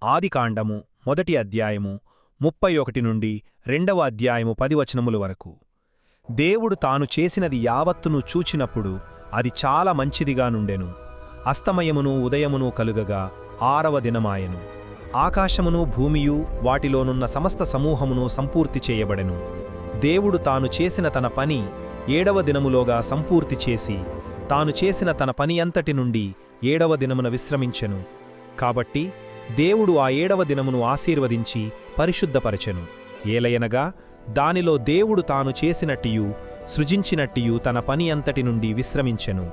ఆదికాండము మొదటి అధ్యాయము 31 నుండి 2వ అధ్యాయము 10 వచనముల వరకు. దేవుడు తాను చేసినది యావత్తును చూచినప్పుడు అది చాలా మంచిదిగా నుండెను. అస్తమయమును ఉదయమును కలుగగా 6వ దినమాయెను. ఆకాశమును భూమియు వాటిలోనున్న సమస్త సమూహమును సంపూర్తి చేయబడెను. దేవుడు తాను చేసిన తన పని 7వ దినములోగా సంపూర్తి చేసి తాను చేసిన తన పని అంతటి నుండి 7వ దినమున విశ్రమించెను. కాబట్టి దేవుడు ఆ 7వ దినమును ఆశీర్వదించి పరిశుద్ధపరచెను. ఏలయనగా దానిలో దేవుడు తాను చేసినట్టియు సృజించినట్టియు తన పని అంతటి నుండి విశ్రమించెను.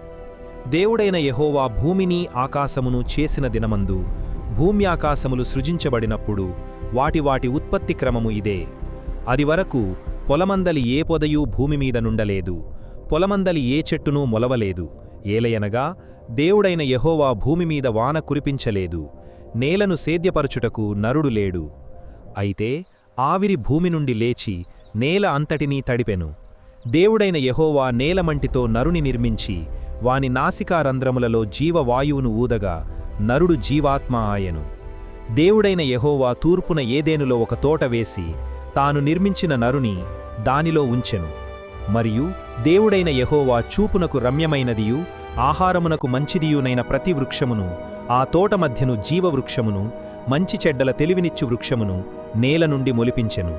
దేవుడైన యెహోవా భూమిని ఆకాశమును చేసిన దినమందు భూమ్యాకాశములు సృజించబడినప్పుడు వాటి వాటి ఉత్పత్తి క్రమము ఇదే. అదివరకు పొలమందలి ఏ పొదయూ భూమిమీద నుండలేదు, పొలమందలి ఏ చెట్టునూ మొలవలేదు. ఏలయనగా దేవుడైన యెహోవా భూమిమీద వాన కురిపించలేదు, నేలను సేద్యపరచుటకు నరుడు లేడు. అయితే ఆవిరి భూమి నుండి లేచి నేల అంతటినీ తడిపెను. దేవుడైన యెహోవా నేలమంటితో నరుని నిర్మించి వాని నాసికారంధ్రములలో జీవవాయువును ఊదగా నరుడు జీవాత్మ ఆయెను. దేవుడైన యెహోవా తూర్పున ఏదెనులో ఒక తోట వేసి తాను నిర్మించిన నరుని దానిలో ఉంచెను. మరియు దేవుడైన యెహోవా చూపునకు రమ్యమైనదియు ఆహారమునకు మంచిదియునైన ప్రతి వృక్షమును, ఆ తోట మధ్యను జీవవృక్షమును, మంచి చెడ్డల తెలివినిచ్చు వృక్షమును నేల నుండి మొలిపించెను.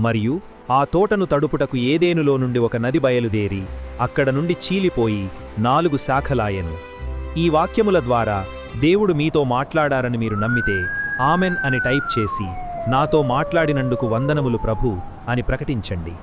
మరియు ఆ తోటను తడుపుటకు ఏదెనులో నుండి ఒక నది బయలుదేరి అక్కడ నుండి చీలిపోయి 4 శాఖలాయెను. ఈ వాక్యముల ద్వారా దేవుడు మీతో మాట్లాడారని మీరు నమ్మితే ఆమెన్ అని టైప్ చేసి నాతో మాట్లాడినందుకు వందనములు ప్రభూ అని ప్రకటించండి.